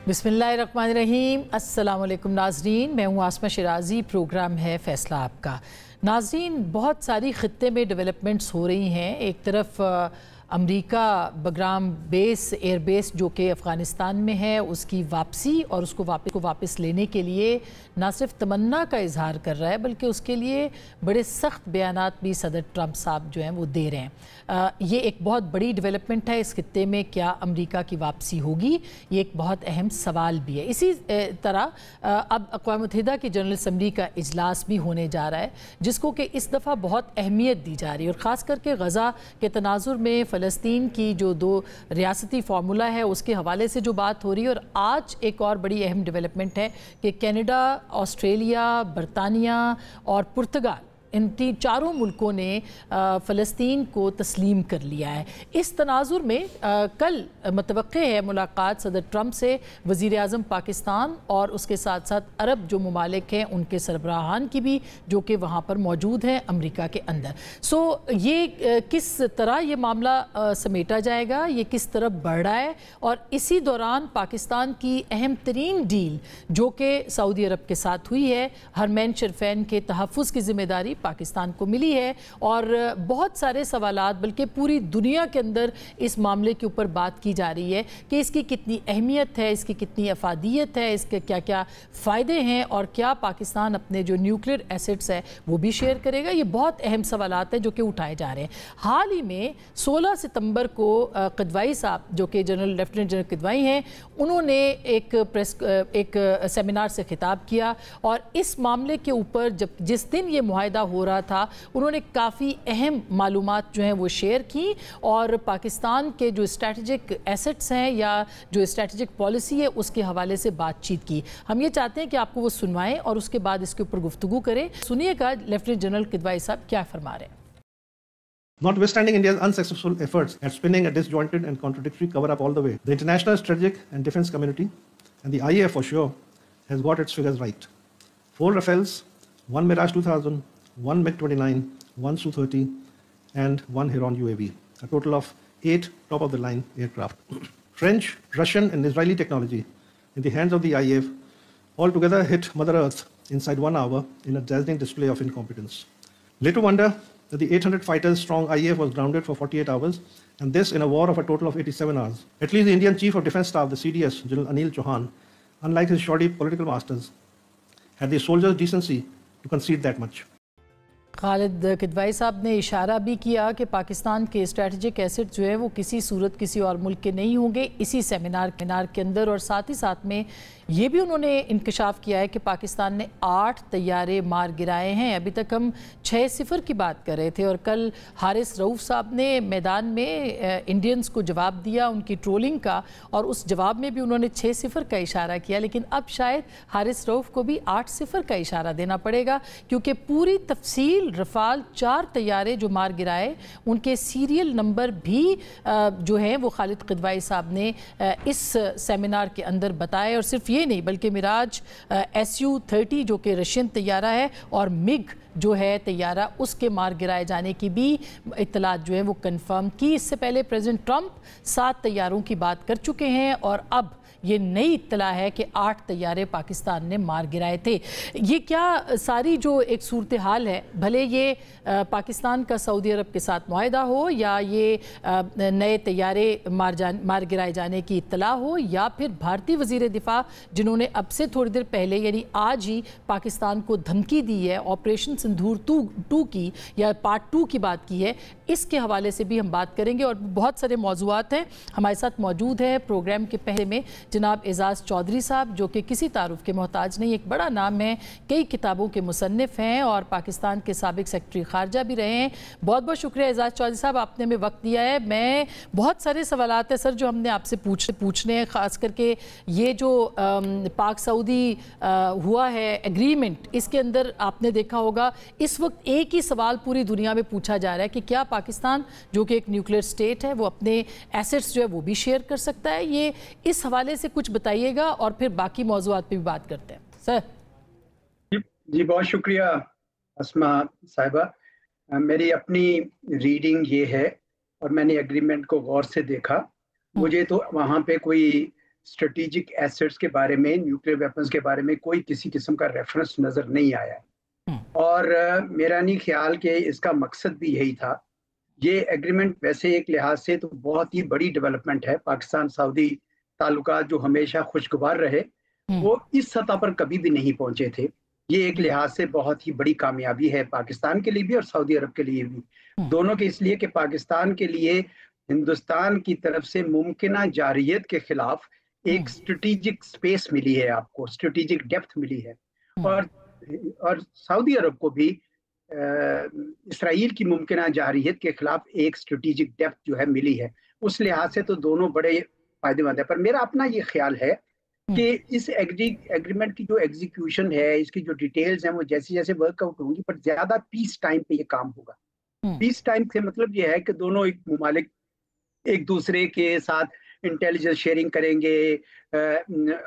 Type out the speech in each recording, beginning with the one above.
बिस्मिल्लाहिर्रहमानिर्रहीम। अस्सलाम वालेकुम नाज़रीन, मैं हूँ आसमा शिराजी। प्रोग्राम है फ़ैसला आपका। नाज़रीन, बहुत सारी ख़ित्ते में डेवलपमेंट्स हो रही हैं। एक तरफ अमेरिका बग्राम बेस एयर बेस जो कि अफ़गानिस्तान में है उसकी वापसी और उसको वापस लेने के लिए ना सिर्फ तमन्ना का इजहार कर रहा है बल्कि उसके लिए बड़े सख्त बयानात भी सदर ट्रंप साहब जो हैं वो दे रहे हैं। ये एक बहुत बड़ी डेवलपमेंट है। इस खित्ते में क्या अमेरिका की वापसी होगी, ये एक बहुत अहम सवाल भी है। इसी तरह अब अक़वाम मुत्तहिदा की जनरल असम्बली का इजलास भी होने जा रहा है जिसको कि इस दफ़ा बहुत अहमियत दी जा रही है और ख़ास करके गज़ा के तनाजुर में फ़लस्तीन की जो 2 रियासती फार्मूला है उसके हवाले से जो बात हो रही है। और आज एक और बड़ी अहम डेवलपमेंट है कि कनाडा, ऑस्ट्रेलिया, बरतानिया और पुर्तगाल, इन चारों मुल्कों ने फ़लस्तीन को तस्लीम कर लिया है। इस तनाजुर में कल मतवक्के है मुलाकात सदर ट्रंप से वज़ीर आज़म पाकिस्तान और उसके साथ साथ अरब जो ममालिक हैं उनके सरबराहान की भी, जो कि वहाँ पर मौजूद हैं अमेरिका के अंदर। ये किस तरह ये मामला समेटा जाएगा, ये किस तरह बढ़ रहा है और इसी दौरान पाकिस्तान की अहम तरीन डील जो कि सऊदी अरब के साथ हुई है, हरमैन शरीफैन के तहफ़्फ़ुज़ की ज़िम्मेदारी पाकिस्तान को मिली है। और बहुत सारे सवालात बल्कि पूरी दुनिया के अंदर इस मामले के ऊपर बात की जा रही है कि इसकी कितनी अहमियत है, इसकी कितनी अफादियत है, इसके क्या क्या फ़ायदे हैं और क्या पाकिस्तान अपने जो न्यूक्लियर एसेट्स है वो भी शेयर करेगा। ये बहुत अहम सवालात हैं जो कि उठाए जा रहे हैं। हाल ही में 16 सितंबर को किदवाई साहब जो कि लेफ्टिनेंट जनरल किदवाई हैं, उन्होंने एक सेमिनार से खिताब किया और इस मामले के ऊपर जिस दिन ये मुआहिदा हो रहा था उन्होंने काफ़ी अहम मालूमात जो हैं वो शेयर की और पाकिस्तान के जो स्ट्रैटेजिक एसेट्स हैं या जो स्ट्रैटेजिक पॉलिसी है उसके हवाले से बातचीत की। हम ये चाहते हैं कि आपको वो सुनवाएं और उसके बाद इसके ऊपर गुफ्तगू करें। सुनिएगा लेफ्टिनेंट जनरल किदवाई साहब क्या फरमा रहे हैं। Notwithstanding India's unsuccessful efforts at spinning a disjointed and contradictory cover-up all the way, the international strategic and defense community, and the IAF for sure, has got its figures right. 4 Rafales, 1 Mirage 2000, 1 MiG-29, 1 Su-30, and 1 Heron UAV, a total of 8 top-of-the-line aircraft. French, Russian, and Israeli technology in the hands of the IAF altogether hit Mother Earth inside 1 hour in a dazzling display of incompetence. Little wonder that the 800 fighters strong IAF was grounded for 48 hours, and this in a war of a total of 87 hours. At least the Indian Chief of Defence Staff, the CDS, General Anil Chauhan, unlike his shoddy political masters, had the soldiers' decency to concede that much. Khalid Kidwai साहब ने इशारा भी किया कि पाकिस्तान के strategic asset जो है वो किसी सूरत किसी और मुल्क के नहीं होंगे इसी सेमिनार के अंदर। और साथ ही साथ में ये भी उन्होंने इंकशाफ किया है कि पाकिस्तान ने 8 तैयारे मार गिराए हैं। अभी तक हम 6-0 की बात कर रहे थे और कल हारिस रऊफ़ साहब ने मैदान में इंडियंस को जवाब दिया उनकी ट्रोलिंग का और उस जवाब में भी उन्होंने 6-0 का इशारा किया। लेकिन अब शायद हारिस रऊफ़ को भी 8-0 का इशारा देना पड़ेगा क्योंकि पूरी तफसील रफ़ाल 4 तैयारे जो मार गिराए उनके सीरियल नंबर भी जो हैं वो खालिद किदवाई साहब ने इस सेमिनार के अंदर बताए। और सिर्फ ये नहीं बल्कि मिराज Su-30 जो कि रशियन तैयारा है और मिग जो है तैयारा उसके मार गिराए जाने की भी इत्तलात जो है वो कंफर्म की। इससे पहले प्रेसिडेंट ट्रंप 7 तैयारों की बात कर चुके हैं और अब ये नई इत्तला है कि 8 तैयारे पाकिस्तान ने मार गिराए थे। ये क्या सारी जो एक सूरत हाल है, भले ये पाकिस्तान का सऊदी अरब के साथ मुआहिदा हो या ये नए तैयारे मार गिराए जाने की इत्तला हो या फिर भारतीय वज़ीर दिफा जिन्होंने अब से थोड़ी देर पहले यानी आज ही पाकिस्तान को धमकी दी है ऑपरेशन सिंदूर 2 की या पार्ट 2 की बात की है, इसके हवाले से भी हम बात करेंगे। और बहुत सारे मौज़ूआत हैं हमारे साथ मौजूद है। प्रोग्राम के पहले में जनाब एजाज़ चौधरी साहब जो कि किसी तारुफ के मोहताज नहीं, एक बड़ा नाम है, कई किताबों के मुसन्निफ़ हैं और पाकिस्तान के साबिक सेक्रेटरी ख़ारजा भी रहे हैं। बहुत बहुत शुक्रिया एजाज़ चौधरी साहब, आपने हमें वक्त दिया है। मैं बहुत सारे सवालात हैं सर जो हमने आपसे पूछने हैं, ख़ास करके ये जो पाक सऊदी हुआ है एग्रीमेंट, इसके अंदर आपने देखा होगा इस वक्त एक ही सवाल पूरी दुनिया में पूछा जा रहा है कि क्या पाकिस्तान जो कि एक न्यूक्लियर स्टेट है वो अपने एसेट्स जो है वो भी शेयर कर सकता है। ये इस हवाले से कुछ बताइएगा और फिर बाकी मौज़ूआत पे भी बात करते हैं सर। जी बहुत शुक्रिया अस्मा साहिबा। मेरी अपनी रीडिंग ये है और मैंने एग्रीमेंट को गौर से देखा। मुझे तो वहाँ पे कोई स्ट्रेटेजिक एसेट्स के बारे में, न्यूक्लियर वेपन्स के बारे में कोई किसी किस्म का रेफरेंस नजर नहीं आया है। और मेरा नहीं ख्याल कि इसका मकसद भी यही था। ये एग्रीमेंट वैसे एक लिहाज से तो बहुत ही बड़ी डेवलपमेंट है। पाकिस्तान सऊदी ताल्लुकात जो हमेशा खुशगवार रहे, वो इस सतह पर कभी भी नहीं पहुंचे थे। ये एक लिहाज से बहुत ही बड़ी कामयाबी है पाकिस्तान के लिए भी और सऊदी अरब के लिए भी, दोनों के। इसलिए कि पाकिस्तान के लिए हिंदुस्तान की तरफ से मुमकिना जारियत के खिलाफ एक स्ट्रेटेजिक स्पेस मिली है, आपको स्ट्रेटेजिक डेप्थ मिली है। और सऊदी अरब को भी इसराइल की मुमकिना जारियत के खिलाफ एक स्ट्रेटेजिक डेप्थ जो है मिली है। उस लिहाज से तो दोनों बड़े फायदेमंद है। पर मेरा अपना ये ख्याल है कि इस एग्रीमेंट की जो एग्जीक्यूशन है, इसकी जो डिटेल्स हैं, वो जैसे जैसे वर्कआउट होंगी, पर ज्यादा पीस टाइम पे ये काम होगा। पीस टाइम से मतलब ये है कि दोनों एक मुमालिक एक दूसरे के साथ इंटेलिजेंस शेयरिंग करेंगे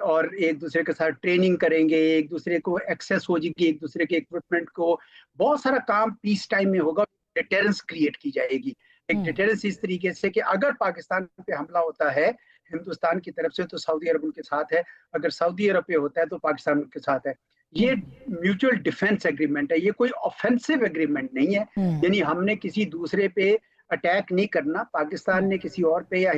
और एक दूसरे के साथ ट्रेनिंग करेंगे, एक दूसरे को एक्सेस हो जाएगी एक दूसरे के इक्विपमेंट को। बहुत सारा काम पीस टाइम में होगा। डिटेरेंस क्रिएट की जाएगी। एक डिटेरेंस इस तरीके से कि अगर पाकिस्तान पे हमला होता है हिंदुस्तान की तरफ से तो सऊदी अरब उनके साथ है, अगर सऊदी अरब पे होता है तो पाकिस्तान उनके साथ है। ये म्यूचुअल डिफेंस एग्रीमेंट है, ये कोई ऑफेंसिव एग्रीमेंट नहीं है। यानी हमने किसी दूसरे पे अटैक नहीं करना, पाकिस्तान ने किसी और पे या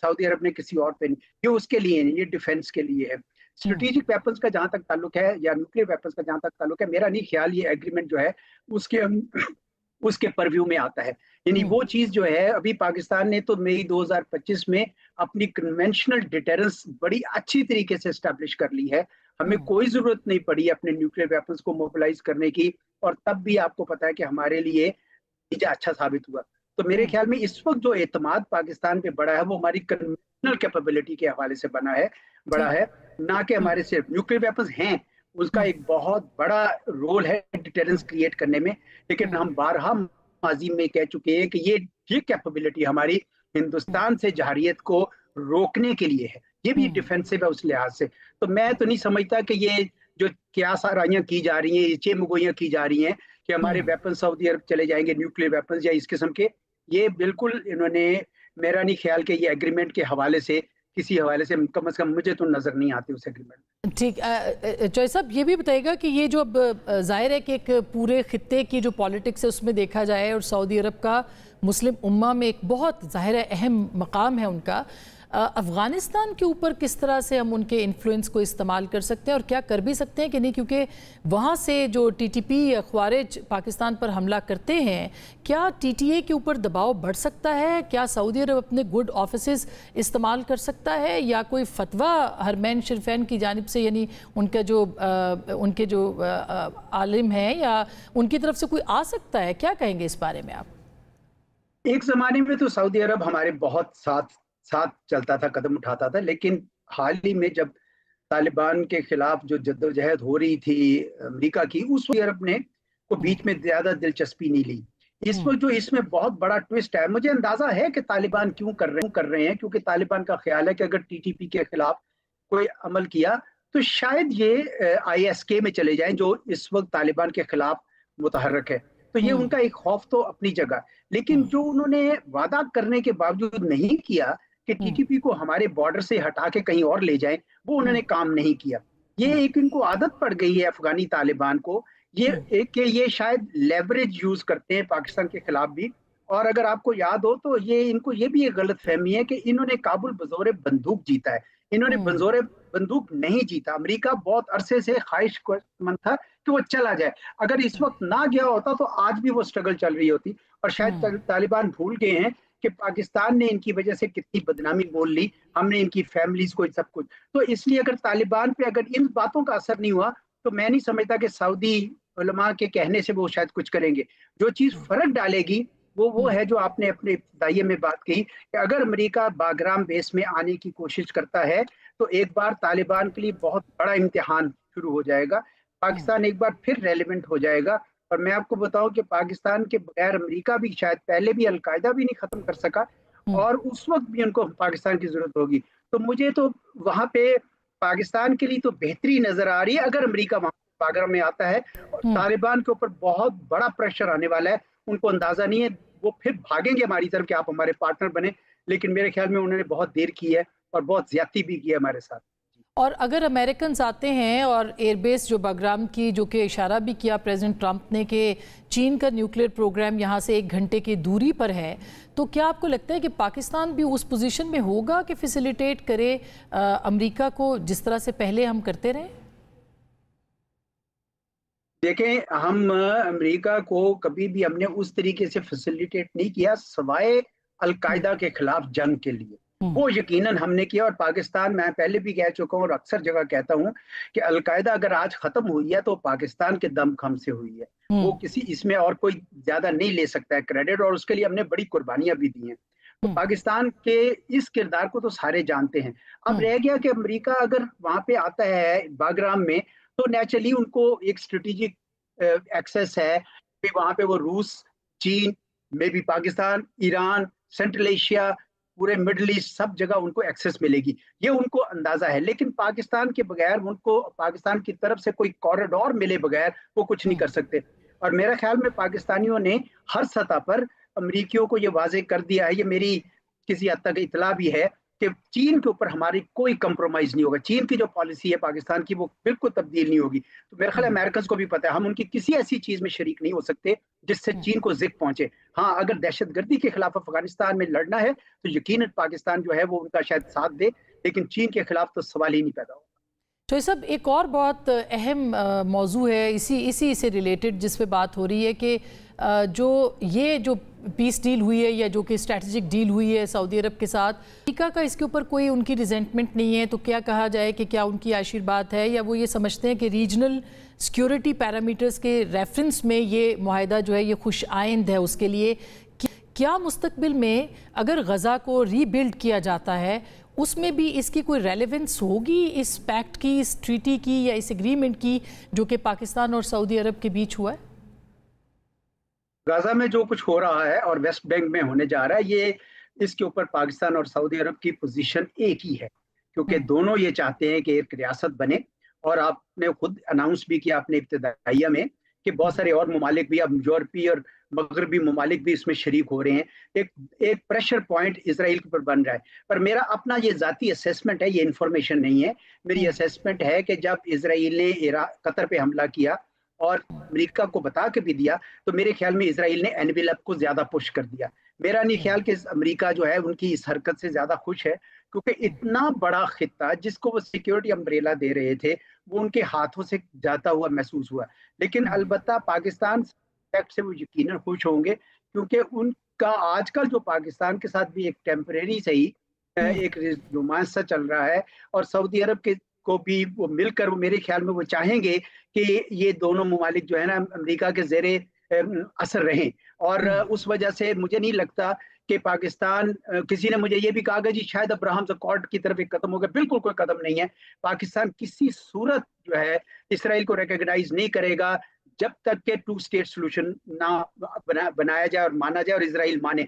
सऊदी अरब ने किसी और पे नहीं, ये उसके लिए नहीं, ये डिफेंस के लिए है। स्ट्रेटेजिक वेपन्स का जहां तक ताल्लुक है या न्यूक्लियर वेपन्स का जहां तक ताल्लुक है, मेरा नहीं ख्याल ये एग्रीमेंट जो है उसके परव्यू में आता है। यानी वो चीज जो है, अभी पाकिस्तान ने तो मई 2025 में अपनी कन्वेंशनल डिटेरेंस बड़ी अच्छी तरीके से एस्टैब्लिश कर ली है। हमें कोई जरूरत नहीं पड़ी अपने न्यूक्लियर वेपन्स को मोबिलाइज करने की, और तब भी आपको पता है कि हमारे लिए नतीजा अच्छा साबित हुआ। तो मेरे ख्याल में इस वक्त जो एतमाद पाकिस्तान पे बड़ा है वो हमारी कन्वेंशनल कैपेबिलिटी के हवाले से बड़ा है, ना कि हमारे सिर्फ न्यूक्लियर वेपन्स हैं। उसका एक बहुत बड़ा रोल है डिटेरेंस क्रिएट करने में, लेकिन हम बारहा माजी में कह चुके हैं कि ये कैपेबिलिटी हमारी हिंदुस्तान से जहारियत को रोकने के लिए है। ये भी डिफेंसिव है उस लिहाज से। तो मैं तो नहीं समझता कि ये जो क्या साराइयां की जा रही हैं, ये चेमगोइयां की जा रही हैं कि हमारे वेपन सऊदी अरब चले जाएंगे, न्यूक्लियर वेपन्स या इस किस्म के, ये बिल्कुल इन्होंने, मेरा नहीं ख्याल कि ये एग्रीमेंट के हवाले से किसी हवाले से कम मुझे तो नजर नहीं आती उस एग्रीमेंट। ठीक, चौधरी साहब ये भी बताइएगा कि ये जो अब जाहिर है कि एक पूरे खित्ते की जो पॉलिटिक्स है उसमें देखा जाए, और सऊदी अरब का मुस्लिम उम्मा में एक बहुत जाहिर है अहम मकाम है उनका, अफ़गानिस्तान के ऊपर किस तरह से हम उनके इन्फ्लुएंस को इस्तेमाल कर सकते हैं और क्या कर भी सकते हैं कि नहीं, क्योंकि वहाँ से जो टीटीपी ख्वारिज पाकिस्तान पर हमला करते हैं, क्या टीटीए के ऊपर दबाव बढ़ सकता है? क्या सऊदी अरब अपने गुड ऑफिसेस इस्तेमाल कर सकता है, या कोई फतवा हरमैन शरीफैन की जानिब से, यानी उनके जो आलिम हैं या उनकी तरफ से कोई आ सकता है? क्या कहेंगे इस बारे में आप? एक ज़माने में तो सऊदी अरब हमारे बहुत साथ चलता था, कदम उठाता था, लेकिन हाल ही में जब तालिबान के खिलाफ जो जद्दोजहद हो रही थी अमेरिका की, उस वक्त अरब ने को बीच में ज्यादा दिलचस्पी नहीं ली। इस वक्त जो इसमें बहुत बड़ा ट्विस्ट है, मुझे अंदाजा है कि तालिबान क्यों कर रहे हैं, क्योंकि तालिबान का ख्याल है कि अगर टीटीपी के खिलाफ कोई अमल किया तो शायद ये ISK में चले जाएं, जो इस वक्त तालिबान के खिलाफ मुतहर्रक है। तो ये उनका एक खौफ तो अपनी जगह, लेकिन जो उन्होंने वादा करने के बावजूद नहीं किया कि टीटीपी को हमारे बॉर्डर से हटा के कहीं और ले जाएं, वो उन्होंने काम नहीं किया। ये एक इनको आदत पड़ गई है अफगानी तालिबान को, ये शायद लेवरेज यूज करते हैं पाकिस्तान के खिलाफ भी। और अगर आपको याद हो तो इनको ये भी एक गलत फहमी है कि इन्होंने काबुल बजोरे बंदूक जीता है। इन्होंने बजोरे बंदूक नहीं जीता। अमेरिका बहुत अरसे से ख्वाहिशमंद था कि वो चला जाए। अगर इस वक्त ना गया होता तो आज भी वो स्ट्रगल चल रही होती। और शायद तालिबान भूल गए हैं कि पाकिस्तान ने इनकी वजह से कितनी बदनामी बोल ली, हमने इनकी फैमिलीज को, सब कुछ। तो इसलिए अगर तालिबान पे अगर इन बातों का असर नहीं हुआ तो मैं नहीं समझता कि सऊदी उलमा के कहने से वो शायद कुछ करेंगे। जो चीज फर्क डालेगी वो है जो आपने अपने इब्तिदाइये में बात कही कि अगर अमेरिका बागराम बेस में आने की कोशिश करता है तो एक बार तालिबान के लिए बहुत बड़ा इम्तिहान शुरू हो जाएगा। पाकिस्तान एक बार फिर रेलिवेंट हो जाएगा। और मैं आपको बताऊं कि पाकिस्तान के बगैर अमेरिका भी शायद पहले भी अलकायदा भी नहीं खत्म कर सका, और उस वक्त भी उनको पाकिस्तान की जरूरत होगी। तो मुझे तो वहां पे पाकिस्तान के लिए तो बेहतरी नजर आ रही है अगर अमेरिका वहां बागराम में आता है। और तालिबान के ऊपर बहुत बड़ा प्रेशर आने वाला है। उनको अंदाजा नहीं है, वो फिर भागेंगे हमारी तरफ कि आप हमारे पार्टनर बने, लेकिन मेरे ख्याल में उन्होंने बहुत देर की है। اور بہت زیادتی بھی کی ہے ہمارے ساتھ. اور اگر امریکنز آتے ہیں اور ایئر بیس جو باگرام کی، جو کہ اشارہ بھی کیا پریزیڈنٹ ٹرمپ نے کہ چین کا نیوکلیئر پروگرام یہاں سے 1 گھنٹے کی دوری پر ہے، تو کیا آپ کو لگتا ہے کہ پاکستان بھی اس پوزیشن میں ہوگا کہ فیسیلیٹیٹ کرے امریکہ کو جس طرح سے پہلے ہم کرتے رہے؟ دیکھیں، ہم امریکہ کو کبھی بھی ہم نے اس طریقے سے فیسیلیٹیٹ نہیں کیا سوائے القاعدہ کے خلاف جنگ کے لیے. وہ یقیناً ہم نے کیا، اور پاکستان، میں پہلے بھی کہہ چکا ہوں اور اکثر جگہ کہتا ہوں کہ القاعدہ اگر آج ختم ہوئی ہے تو پاکستان کے دم خم سے ہوئی ہے. وہ کسی اس میں اور کوئی زیادہ نہیں لے سکتا ہے کریڈٹ، اور اس کے لیے ہم نے بڑی قربانیاں بھی دی ہیں. تو پاکستان کے اس کردار کو تو سارے جانتے ہیں. اب رہ گیا کہ امریکہ اگر وہاں پہ آتا ہے باگرام میں تو نیچرلی ان کو ایک اسٹریٹجک ایکسیس ہے کہ وہاں پہ وہ روس، چین میں بھی، پاکستان، ایران، سینٹرل ایشیا، پورے مڈل ایسٹ، سب جگہ ان کو ایکسیس ملے گی، یہ ان کو اندازہ ہے. لیکن پاکستان کے بغیر ان کو، پاکستان کی طرف سے کوئی کوریڈور ملے بغیر وہ کچھ نہیں کر سکتے. اور میرا خیال میں پاکستانیوں نے ہر سطح پر امریکیوں کو یہ واضح کر دیا ہے، یہ میری کسی حد تک اطلاع بھی ہے کہ چین کے اوپر ہماری کوئی کمپرومائز نہیں ہوگا. چین کی جو پالیسی ہے پاکستان کی وہ بالکل تبدیل نہیں ہوگی. تو میرا خیال ہے امریکنز کو بھی پتہ ہے ہم ان کی کسی ایسی چیز میں شریک نہیں ہو سکتے جس سے چین کو زک پہنچے. ہاں، اگر دہشت گردی کے خلاف افغانستان میں لڑنا ہے تو یقیناً پاکستان جو ہے وہ ان کا شاید ساتھ دے، لیکن چین کے خلاف تو سوال ہی نہیں پیدا ہوگا. تو صاحب، ایک اور بہت اہم موضوع ہے اسی سے ریلیٹڈ جس پہ بات ہو رہی ہے کہ جو پیس ڈیل ہوئی ہے یا جو کہ اسٹریٹجک ڈیل ہوئی ہے سعودی عرب کے ساتھ، امریکہ کا اس کے اوپر کوئی ان کی ریزنٹمنٹ نہیں ہے، تو کیا کہا جائے کہ کیا ان کی آشیرواد ہے، یا وہ یہ سمجھتے ہیں کہ ریجنل سیکیورٹی پیرامیٹرز کے ریفرنس میں یہ معاہدہ جو ہے یہ خوش آئند ہے اس کے لیے؟ کیا مستقبل میں اگر غزہ کو ری بلڈ کیا جاتا ہے اس میں بھی اس کی کوئی ریلیونس ہوگی، اس پیکٹ کی، اس ٹریٹی کی، یا اس ایگریمنٹ کی جو کہ پاکستان اور سعودی عرب کے بیچ ہوا ہے؟ غزہ میں جو کچھ ہو رہا ہے اور ویسٹ بینک میں ہونے جا رہا ہے، یہ اس کے اوپر پاکستان اور سعودی عرب کی پوزیشن ایک ہی ہے، کیونکہ دونوں یہ چاہتے ہیں کہ ایک ریاست بنے. اور آپ نے خود اناؤنس بھی کیا اپنے ابتدائیہ میں کہ بہت سارے اور ممالک بھی، اب یورپی اور مغربی ممالک بھی اس میں شریک ہو رہے ہیں. ایک پریشر پوائنٹ اسرائیل کے اوپر بن رہا ہے. پر میرا اپنا یہ ذاتی اسیسمنٹ ہے، یہ انفارمیشن نہیں ہے. میری اسیسمنٹ ہے کہ جب اسرائیل نے قطر پہ حملہ کیا اور امریکہ کو بتا کے بھی دیا تو میرے خیال میں اسرائیل نے اینویلپ کو زیادہ پش کر دیا. میرا نہیں خیال کہ امریکہ جو ہے ان کی اس حرکت سے زیادہ خوش ہے، کیونکہ اتنا بڑا خطہ جس کو وہ سیکیورٹی امبریلا دے رہے تھے وہ ان کے ہاتھوں سے جاتا ہوا محسوس ہوا. لیکن البتہ پاکستان سے وہ یقیناً خوش ہوں گے، کیونکہ ان کا آج کل جو پاکستان کے ساتھ بھی ایک ٹیمپریری صحیح ایک رومانس سا چل رہا ہے، اور سعودی عرب کے کو بھی وہ مل کر وہ میرے خیال میں وہ چاہیں گے کہ یہ دونوں ممالک جو ہے نا امریکہ کے زیر اثر رہیں. اور اس وجہ سے مجھے نہیں لگتا کہ پاکستان، کسی نے مجھے یہ بھی کہا کہ جی شاید ابراہمز اکارڈ کی طرف ایک قدم ہوگا. بالکل کوئی قدم نہیں ہے. پاکستان کسی صورت جو ہے اسرائیل کو ریکگنائز نہیں کرے گا جب تک کہ 2 اسٹیٹ سولوشن نہ بنایا جائے اور مانا جائے اور اسرائیل مانے.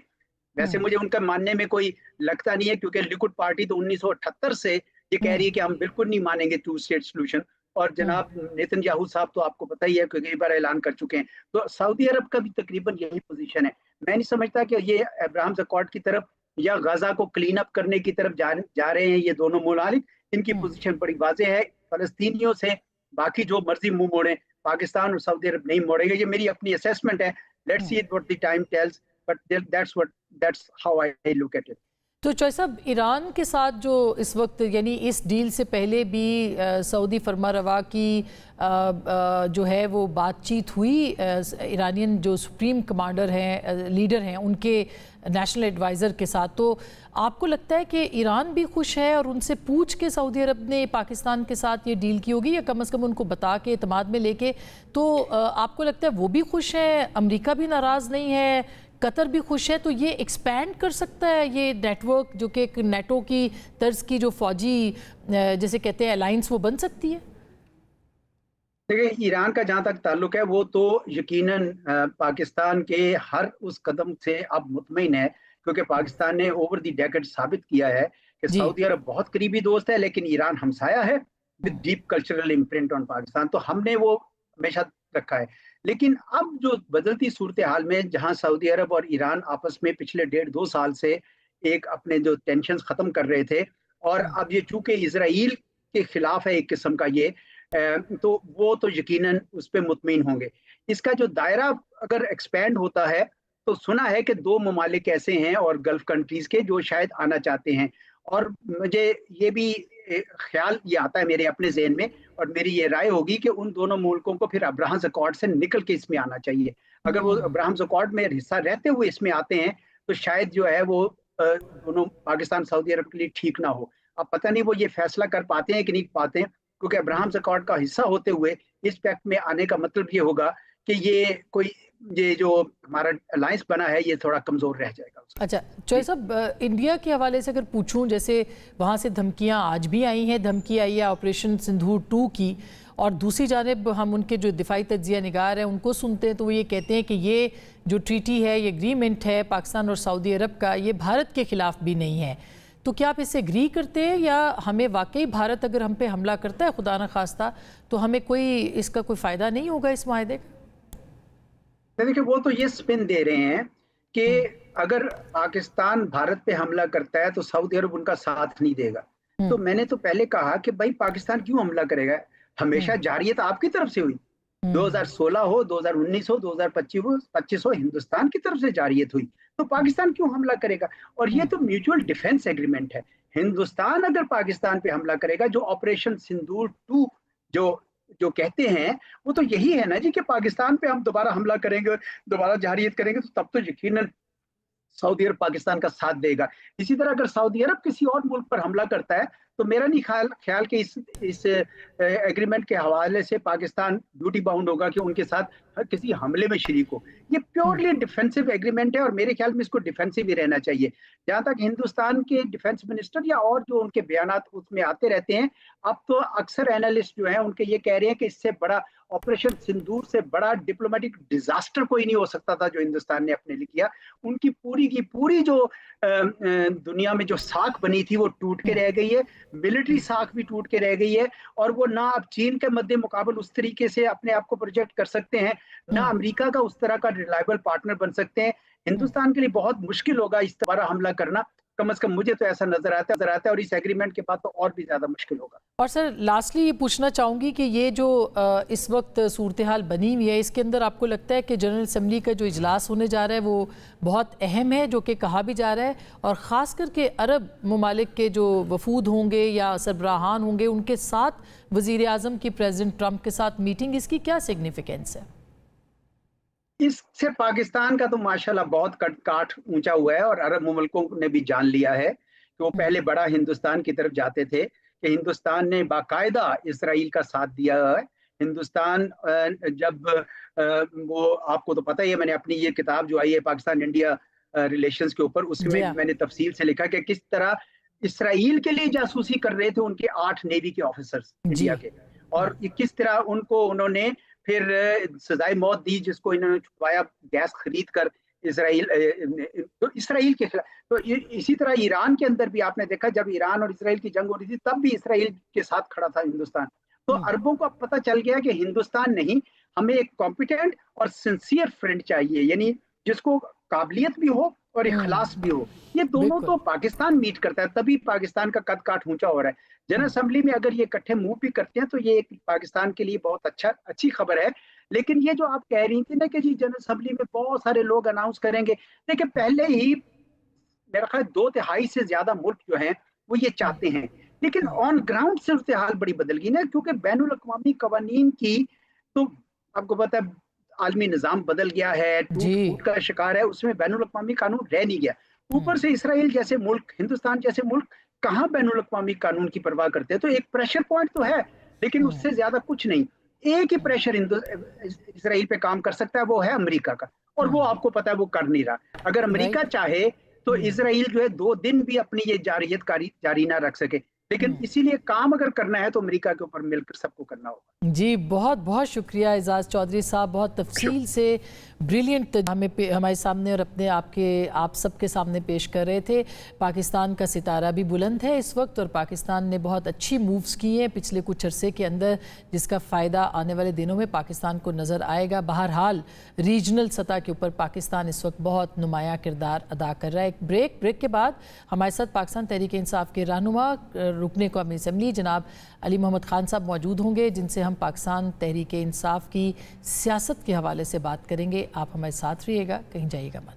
ویسے مجھے ان کا ماننے میں کوئی لگتا نہیں ہے، کیونکہ لیکوڈ پارٹی تو 1978 سے یہ کہہ رہی ہے کہ ہم بالکل نہیں مانیں گے 2 اسٹیٹ سولوشن. اور جناب نیتن یاہو صاحب تو آپ کو پتہ ہی ہے کہ کئی بار اعلان کر چکے ہیں. تو سعودی عرب کا بھی تقریباً یہی پوزیشن ہے. میں نہیں سمجھتا کہ یہ ابراہمز اکارڈ کی طرف یا غزہ کو کلین اپ کرنے کی طرف جا رہے ہیں یہ دونوں ممالک. ان کی پوزیشن بڑی واضح ہے. فلسطینیوں سے باقی جو مرضی منہ موڑیں، پاکستان اور سعودی عرب نہیں موڑے گا. یہ میری اپنی اسیسمنٹ ہے. Let's see what the time tells, but that's how I look at it. تو چوہے صاحب، ایران کے ساتھ جو اس وقت، یعنی اس ڈیل سے پہلے بھی سعودی فرما روا کی جو ہے وہ بات چیت ہوئی ایرانین جو سپریم کمانڈر ہیں، لیڈر ہیں، ان کے نیشنل ایڈوائزر کے ساتھ. تو آپ کو لگتا ہے کہ ایران بھی خوش ہے اور ان سے پوچھ کے سعودی عرب نے پاکستان کے ساتھ یہ ڈیل کی ہوگی، یا کم از کم ان کو بتا کے اعتماد میں لے کے؟ تو آپ کو لگتا ہے وہ بھی خوش ہیں، امریکہ بھی ناراض نہیں ہے، قطر بھی خوش ہے، تو یہ ایکسپینڈ کر سکتا ہے یہ نیٹ ورک جو کہ ایک نیٹو کی طرز کی جو فوجی جیسے کہتے ہیں الائنس وہ بن سکتی ہے؟ دیکھیں، ایران کا جہاں تک تعلق ہے وہ تو یقیناً پاکستان کے ہر اس قدم سے اب مطمئن ہے، کیونکہ پاکستان نے اوور دی ڈیکڈ ثابت کیا ہے کہ سعودی عرب بہت قریبی دوست ہے لیکن ایران ہمسایہ ہے with deep cultural imprint on Pakistan. تو ہم نے وہ ہمیشہ رکھا ہے. لیکن اب جو بدلتی صورتحال میں جہاں سعودی عرب اور ایران آپس میں پچھلے 1.5-2 سال سے ایک اپنے جو ٹینشنز ختم کر رہے تھے، और अब ये चूंकि इसराइल के खिलाफ है एक किस्म का ये, तो वो तो यकीनन उस पर मुतमईन होंगे। इसका जो दायरा अगर एक्सपेंड होता है तो सुना है कि 2 ममालिक ऐसे हैं और गल्फ कंट्रीज के जो शायद आना चाहते हैं, और मुझे ये भी ख्याल ये आता है मेरे अपने जहन में, और मेरी ये राय होगी कि उन दोनों मुल्कों को फिर अब्राहम्स अकॉर्ड से निकल के इसमें आना चाहिए। अगर वो अब्राहम्स अकॉर्ड में हिस्सा रहते हुए इसमें आते हैं तो शायद जो है वो दोनों पाकिस्तान सऊदी अरब के लिए ठीक ना हो। अब पता नहीं वो ये फैसला कर पाते हैं कि नहीं पाते हैं, क्योंकि अब्राहम्स अकॉर्ड का हिस्सा होते हुए इस पैक्ट में आने का मतलब ये होगा कि ये जो हमारा अलायंस बना है ये थोड़ा कमजोर रह जाएगा। अच्छा चौधरी साहब, इंडिया के हवाले से अगर पूछूं, जैसे वहाँ से धमकियाँ आज भी आई हैं, धमकी आई है ऑपरेशन सिंदूर 2 की, और दूसरी जानिब हम उनके जो दिफाई तज्जिया निगार हैं उनको सुनते हैं तो वो ये कहते हैं कि ये जो ट्रीटी है, ये एग्रीमेंट है पाकिस्तान और सऊदी अरब का, ये भारत के ख़िलाफ़ भी नहीं है। तो क्या आप इससे एग्री करते हैं, या हमें वाकई भारत अगर हम पे हमला करता है खुदा न खास्ता तो हमें इसका कोई फ़ायदा नहीं होगा इस माहदे का? देखिए वो तो ये स्पिन दे रहे हैं कि अगर पाकिस्तान भारत पे हमला करता है तो सऊदी अरब उनका साथ नहीं देगा। तो मैंने तो पहले कहा कि भाई पाकिस्तान क्यों हमला करेगा, हमेशा जारियत आपकी तरफ से हुई, 2016 हो, 2019 हो, 2025 हो, हिंदुस्तान की तरफ से जारियत हुई, तो पाकिस्तान क्यों हमला करेगा? और ये तो म्यूचुअल डिफेंस एग्रीमेंट है। हिंदुस्तान अगर पाकिस्तान पे हमला करेगा, जो ऑपरेशन सिंदूर 2 जो कहते हैं वो तो यही है ना जी कि पाकिस्तान पे हम दोबारा हमला करेंगे, दोबारा जारियत करेंगे, तो तब तो यकीनन सऊदी अरब पाकिस्तान का साथ देगा। इसी तरह अगर सऊदी अरब किसी और मुल्क पर हमला करता है तो मेरा नहीं ख्याल कि इस एग्रीमेंट के हवाले से पाकिस्तान ड्यूटी बाउंड होगा कि उनके साथ किसी हमले में शरीक हो। ये प्योरली डिफेंसिव एग्रीमेंट है और मेरे ख्याल में इसको डिफेंसिव ही रहना चाहिए। जहाँ तक हिंदुस्तान के डिफेंस मिनिस्टर या और जो उनके बयानात उसमें आते रहते हैं, अब तो अक्सर एनालिस्ट जो हैं उनके ये कह रहे हैं कि इससे बड़ा ऑपरेशन सिंदूर से बड़ा डिप्लोमेटिक डिजास्टर कोई नहीं हो सकता था जो हिंदुस्तान ने अपने लिए किया। उनकी पूरी की पूरी जो दुनिया में जो साख बनी थी वो टूट के रह गई है, मिलिट्री साख भी टूट के रह गई है, और वो ना अब चीन के मध्य मुकाबल उस तरीके से अपने आप को प्रोजेक्ट कर सकते हैं, ना अमेरिका का उस तरह का रिलायबल पार्टनर बन सकते हैं। हिंदुस्तान के लिए बहुत मुश्किल होगा इस तरह हमला करना, कम से कम मुझे तो ऐसा नजर आता है, और इस एग्रीमेंट के बाद तो और भी ज्यादा मुश्किल होगा। और सर लास्टली ये पूछना चाहूँगी कि ये जो इस वक्त सूरत हाल बनी हुई है, इसके अंदर आपको लगता है कि जनरल असम्बली का जो इजलास होने जा रहा है वो बहुत अहम है, जो कि कहा भी जा रहा है, और ख़ास करके अरब ममालिक के जो वफूद होंगे या सरबराहान होंगे उनके साथ वज़ीर आज़म की प्रेसिडेंट ट्रंप के साथ मीटिंग, इसकी क्या सिग्निफिकेंस है? इससे पाकिस्तान का तो माशाल्लाह बहुत काठ ऊंचा हुआ है, और अरब मुल्कों ने भी जान लिया है कि वो पहले बड़ा हिंदुस्तान की तरफ जाते थे, कि हिंदुस्तान ने बाकायदा इसराइल का साथ दिया है। हिंदुस्तान जब वो आपको तो पता ही है, मैंने अपनी ये किताब जो आई है पाकिस्तान इंडिया रिलेशंस के ऊपर, उसमें मैंने तफसील से लिखा कि किस तरह इसराइल के लिए जासूसी कर रहे थे उनके 8 नेवी के ऑफिसर्स इंडिया के, और किस तरह उनको उन्होंने फिर सजाए मौत दी, जिसको इन्होंने छुपाया गैस खरीद कर इसराइल के खिलाफ। तो इसी तरह ईरान के अंदर भी आपने देखा, जब ईरान और इसराइल की जंग हो रही थी तब भी इसराइल के साथ खड़ा था हिंदुस्तान। तो अरबों को पता चल गया कि हिंदुस्तान नहीं, हमें एक कॉम्पिटेंट और सिंसियर फ्रेंड चाहिए, यानी जिसको काबिलियत भी हो और इखलास भी हो। ये दोनों तो पाकिस्तान मीट करता है, तभी पाकिस्तान का कद काठ ऊंचा हो रहा है। जनरल असेंबली में अगर ये इकट्ठे मूव भी करते हैं तो ये एक पाकिस्तान के लिए बहुत अच्छी खबर है। लेकिन ये जो आप कह रही थी ना कि जी जनरल असेंबली में बहुत सारे लोग अनाउंस करेंगे, देखिए पहले ही मेरा ख्याल 2/3 से ज्यादा मुल्क जो हैं वो ये चाहते हैं, लेकिन ऑन ग्राउंड सूरत हाल बड़ी बदल गई ना, क्योंकि बैनुल अक़वामी कवानीन की तो आपको पता है आलमी निज़ाम बदल गया है, टूट का शिकार है, उसमें बैनुल अक़वामी कानून रह नहीं गया। ऊपर से इसराइल जैसे मुल्क, हिंदुस्तान जैसे मुल्क कहाँ बैनुल अक़वामी कानून की परवाह करते हैं। तो एक प्रेशर पॉइंट तो है, लेकिन उससे ज्यादा कुछ नहीं। एक ही प्रेशर इसराइल पे काम कर सकता है, वो है अमेरिका का, और वो आपको पता है वो कर नहीं रहा। अगर अमेरिका चाहे तो इसराइल जो है 2 दिन भी अपनी ये जारियत जारी ना रख सके। लेकिन इसीलिए काम अगर करना है तो अमेरिका के ऊपर मिलकर सबको करना होगा। जी बहुत बहुत शुक्रिया एजाज चौधरी साहब, बहुत तफसील से ब्रिलियंट हमारे सामने और अपने आप सबके सामने पेश कर रहे थे। पाकिस्तान का सितारा भी बुलंद है इस वक्त और पाकिस्तान ने बहुत अच्छी मूव्स की हैं पिछले कुछ अरसे के अंदर, जिसका फ़ायदा आने वाले दिनों में पाकिस्तान को नज़र आएगा। बहरहाल रीजनल सतह के ऊपर पाकिस्तान इस वक्त बहुत नुमाया किरदार अदा कर रहा है। एक ब्रेक के बाद हमारे साथ पाकिस्तान तहरीक इंसाफ के रहनुमा रुकने कौमी असम्बली जनाब अली मोहम्मद खान साहब मौजूद होंगे, जिनसे हम पाकिस्तान तहरीक इंसाफ की सियासत के हवाले से बात करेंगे। आप हमारे साथ रहिएगा, कहीं जाइएगा मत।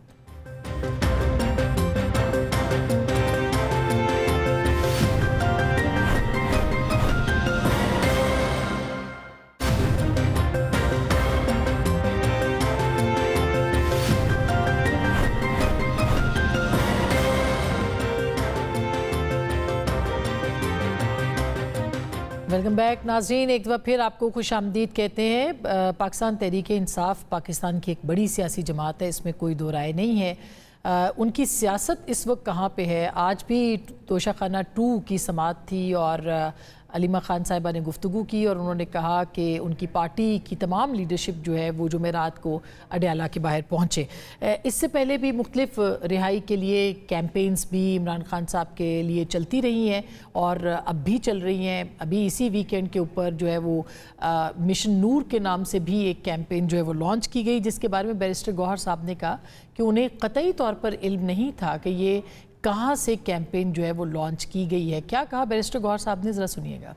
वेलकम बैक नाज़रीन, एक दफ़ा फिर आपको खुश आमदीद कहते हैं। पाकिस्तान तहरीक इंसाफ पाकिस्तान की एक बड़ी सियासी जमात है, इसमें कोई दो राय नहीं है। उनकी सियासत इस वक्त कहाँ पे है? आज भी तोशाखाना 2 की समाअत थी और अलीमा खान साहिबा ने गुफ्तगू की और उन्होंने कहा कि उनकी पार्टी की तमाम लीडरशिप जो है वो जुमेरात को अडयाला के बाहर पहुँचे। इससे पहले भी मुख्तलिफ रिहाई के लिए कैंपेन्स भी इमरान खान साहब के लिए चलती रही हैं और अब भी चल रही हैं। अभी इसी वीकेंड के ऊपर जो है वो मिशन नूर के नाम से भी एक कैंपेन जो है वो लॉन्च की गई, जिसके बारे में बैरिस्टर गौहर साहब ने कहा कि उन्हें कतई तौर पर इल्म नहीं था कि ये कहाँ से कैंपेन जो है वो लॉन्च की गई है। क्या कहा बैरिस्टर गौहर साहब ने, ज़रा सुनिएगा।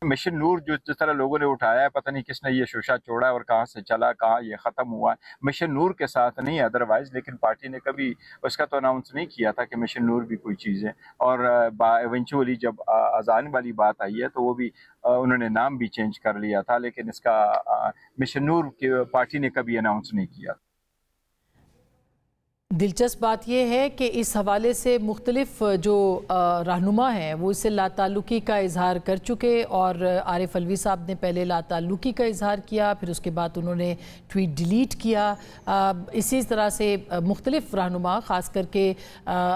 मिशन नूर जो जिस तरह लोगों ने उठाया है, पता नहीं किसने ये शोशा छोड़ा और कहाँ से चला, कहाँ ये ख़त्म हुआ। मिशन नूर के साथ नहीं अदरवाइज, लेकिन पार्टी ने कभी उसका तो अनाउंस नहीं किया था कि मिशन नूर भी कोई चीज़ है। और इवेंचुअली जब अजान वाली बात आई है तो वो भी उन्होंने नाम भी चेंज कर लिया था, लेकिन इसका मिशन नूर की पार्टी ने कभी अनाउंस नहीं किया। दिलचस्प बात यह है कि इस हवाले से मुख्तलिफ जो रहनुमा हैं वो इससे लाताल्लुकी का इजहार कर चुके और आरिफ अलवी साहब ने पहले लाताल्लुकी का इजहार किया, फिर उसके बाद उन्होंने ट्वीट डिलीट किया। इसी तरह से मुख्तलिफ रहनुमा ख़ास करके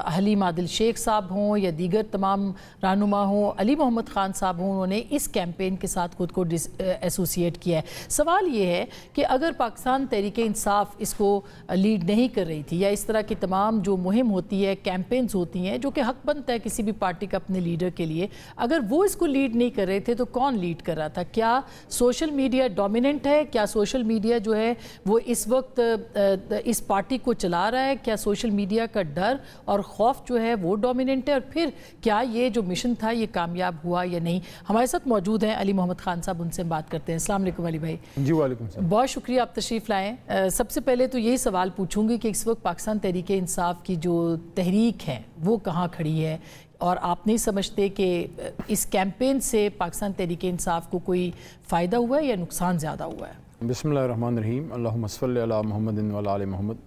हलीम आदिल शेख साहब हों या दीगर तमाम रहनुमा हों, अली मोहम्मद ख़ान साहब हों, उन्होंने इस कैंपेन के साथ खुद को एसोसिएट किया है। सवाल ये है कि अगर पाकिस्तान तहरीक इंसाफ इसको लीड नहीं कर रही थी या इस तरह की तमाम जो मुहिम होती है, कैंपेन्स होती हैं जो कि हक बनता है किसी भी पार्टी का अपने लीडर के लिए, अगर वो इसको लीड नहीं कर रहे थे तो कौन लीड कर रहा था? क्या सोशल मीडिया डोमिनेंट है? क्या सोशल मीडिया जो है वो इस वक्त इस पार्टी को चला रहा है? क्या सोशल मीडिया का डर और खौफ जो है वो डोमिनेंट है? और फिर क्या ये जो मिशन था ये कामयाब हुआ या नहीं? हमारे साथ मौजूद हैं अली मोहम्मद खान साहब, उनसे बात करते हैं। अस्सलाम वालेकुम अली भाई। जी वालेकुम सलाम। बहुत शुक्रिया आप तशरीफ़ लाएँ। सबसे पहले तो यही सवाल पूछूंगी कि इस वक्त पाकिस्तान तहरीक इंसाफ की जो तहरीक है वो कहाँ खड़ी है और आप नहीं समझते कि इस कैंपेन से पाकिस्तान तहरीक इंसाफ को कोई फ़ायदा हुआ है या नुकसान ज़्यादा हुआ है? बिस्मिल्लाहिर्रहमानिर्रहीम, अल्लाहुम्मा सल्लि अला मुहम्मदिन व अला आलि मोहम्मद।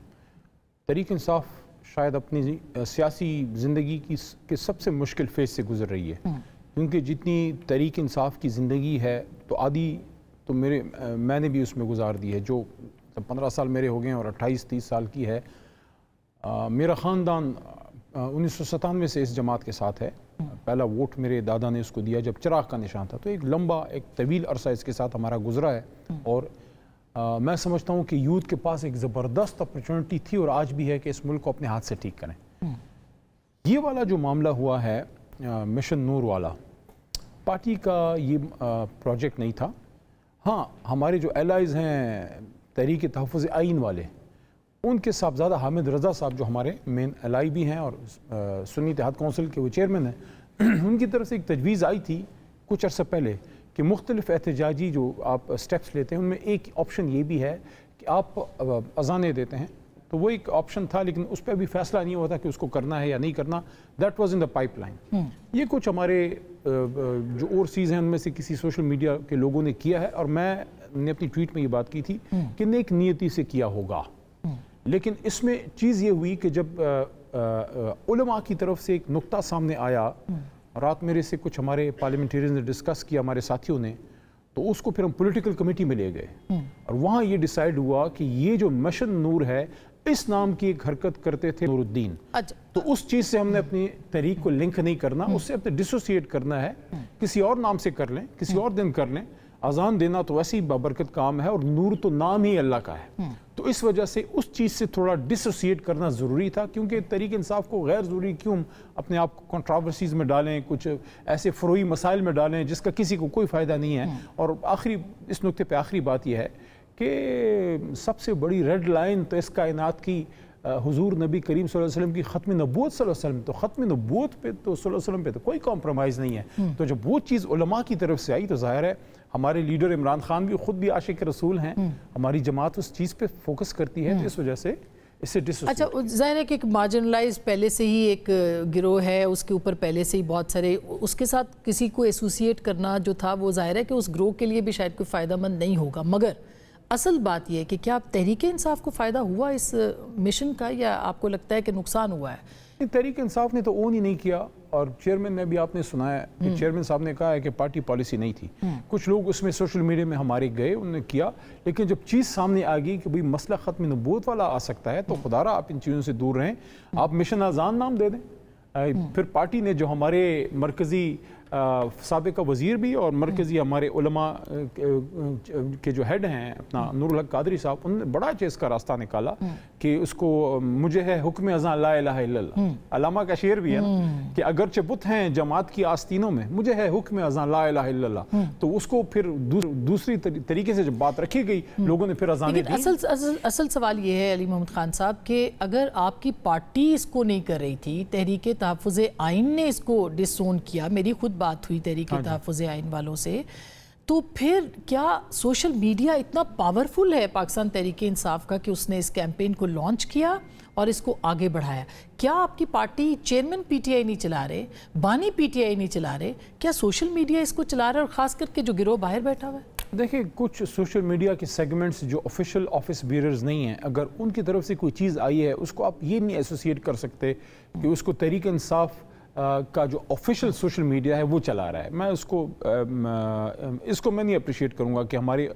तहरीक इंसाफ शायद अपनी सियासी ज़िंदगी के सबसे मुश्किल फेज़ से गुज़र रही है, क्योंकि जितनी तहरीक इंसाफ की ज़िंदगी है तो आधी तो मैंने भी उसमें गुजार दी है। जो 15 साल मेरे हो गए हैं और 28-30 साल की है। मेरा ख़ानदान 1997 से इस जमात के साथ है। पहला वोट मेरे दादा ने उसको दिया जब चिराग का निशान था, तो एक लंबा एक तवील अरसा इसके साथ हमारा गुजरा है। और मैं समझता हूँ कि यूथ के पास एक ज़बरदस्त अपॉर्चुनिटी थी और आज भी है कि इस मुल्क को अपने हाथ से ठीक करें। ये वाला जो मामला हुआ है मिशन नूर वाला, पार्टी का ये प्रोजेक्ट नहीं था। हाँ, हमारे जो एलाइज़ हैं तहरीक तहफ़्फ़ुज़ आइन वाले, उनके साहबजादा हामिद रज़ा साहब जो हमारे मेन एलाई भी हैं और सुन्नी इत्तेहाद काउंसिल के वो चेयरमैन हैं, उनकी तरफ से एक तजवीज़ आई थी कुछ अर्सा पहले कि मुख्तलिफ़ एहतजाजी जो आप स्टेप्स लेते हैं उनमें एक ऑप्शन ये भी है कि आप अज़ानें देते हैं। तो वो एक ऑप्शन था, लेकिन उस पर अभी फैसला नहीं हुआ था कि उसको करना है या नहीं करना। That was in the pipeline. ये कुछ हमारे जो ओवरसीज़ हैं उनमें से किसी सोशल मीडिया के लोगों ने किया है और मैंने अपनी ट्वीट में ये बात की थी कि नेक नियति से किया होगा। लेकिन इसमें चीज़ ये हुई कि जब उलमा की तरफ से एक नुक्ता सामने आया, रात मेरे से कुछ हमारे पार्लियामेंटेरियंस ने डिस्कस किया, हमारे साथियों ने, तो उसको फिर हम पॉलिटिकल कमेटी में ले गए और वहाँ ये डिसाइड हुआ कि ये जो मिशन नूर है इस नाम की एक हरकत करते थे नूरुद्दीन। अच्छा, तो उस चीज़ से हमने अपनी तहरीक को लिंक नहीं करना, उससे अपने डिसोसिएट करना है, किसी और नाम से कर लें, किसी और दिन कर लें। अजान देना तो वैसे ही बाबरकत काम है और नूर तो नाम ही अल्लाह का है। तो इस वजह से उस चीज़ से थोड़ा डिसोसिएट करना ज़रूरी था, क्योंकि तहरीक इंसाफ को गैर ज़रूरी क्यों अपने आप को कंट्रोवर्सीज़ में डालें, कुछ ऐसे फ़रोई मसाइल में डालें जिसका किसी को कोई फ़ायदा नहीं है। और आखिरी इस नुक्ते पे आखिरी बात यह है कि सबसे बड़ी रेड लाइन तो इस कायनात की हुजूर नबी करीम सल्लल्लाहु अलैहि वसल्लम की ख़त्म नबूवत सल्लल्लाहु अलैहि वसल्लम, तो ख़त्म नबूवत पे तो सल्लल्लाहु अलैहि वसल्लम पे तो कोई कॉम्प्रोमाइज़ नहीं है। तो जब वो चीज़ उलमा की तरफ से आई तो ज़ाहिर है हमारे लीडर इमरान खान भी खुद भी आशिक रसूल हैं, हमारी जमात उस चीज़ पे फोकस करती है, तो इस वजह से इससे अच्छा, ज़ाहिर है कि एक मार्जिनलाइज पहले से ही एक गिरोह है, उसके ऊपर पहले से ही बहुत सारे, उसके साथ किसी को एसोसिएट करना जो था वो ज़ाहिर है कि उस गिरोह के लिए भी शायद कोई फ़ायदेमंद नहीं होगा। मगर असल बात यह है कि क्या तहरीक इंसाफ को फ़ायदा हुआ इस मिशन का, या आपको लगता है कि नुकसान हुआ है? तहरीक इंसाफ ने तो ओन ही नहीं किया, और चेयरमैन ने भी आपने सुना है कि चेयरमैन साहब ने कहा है कि पार्टी पॉलिसी नहीं थी। कुछ लोग उसमें सोशल मीडिया में हमारे गए, उन्होंने किया, लेकिन जब चीज़ सामने आ गई कि भाई मसला ख़त्म नबूवत वाला आ सकता है, तो खुदारा आप इन चीज़ों से दूर रहें, आप मिशन अज़ान नाम दे दें। फिर पार्टी ने जो हमारे मरकज़ी साबिक़ा वज़ीर भी और मरकज़ी हमारे उलमा के जो हेड हैं अपना नूरुल हक कादरी साहब, उन्होंने बड़ा अच्छे इसका रास्ता निकाला कि उसको मुझे है हुक्म अज़ान ला इलाहा इल्लल्लाह, अलामा का शेर भी है ना कि अगरचे बुत हैं जमात की आस्तीनों में, मुझे है हुक्म अज़ान ला इलाहा इल्लल्लाह। तो उसको फिर दूसरी तरीके से जब बात रखी गई, लोगों ने फिर अज़ान दी। असल सवाल ये है अली मोहम्मद खान साहब कि अगर आपकी पार्टी इसको नहीं कर रही थी, तहरीक तहफ़्फ़ुज़ आइन ने इसको डिसोन किया, मेरी खुद बात हुई तहरीक तहफ़्फ़ुज़ आइन वालों से, तो फिर क्या सोशल मीडिया इतना पावरफुल है पाकिस्तान तहरीक इंसाफ का कि उसने इस कैंपेन को लॉन्च किया और इसको आगे बढ़ाया? क्या आपकी पार्टी चेयरमैन पीटीआई नहीं चला रहे, बानी पीटीआई नहीं चला रहे, क्या सोशल मीडिया इसको चला रहा है, और ख़ास करके जो गिरोह बाहर बैठा हुआ है? देखिए, कुछ सोशल मीडिया के सेगमेंट्स जो ऑफिशियल ऑफिस बीयरर्स नहीं हैं, अगर उनकी तरफ से कोई चीज़ आई है, उसको आप ये नहीं एसोसिएट कर सकते कि उसको तहरीक इंसाफ का जो ऑफिशियल सोशल मीडिया है वो चला रहा है। मैं इसको मैं नहीं अप्रिशिएट करूँगा कि हमारी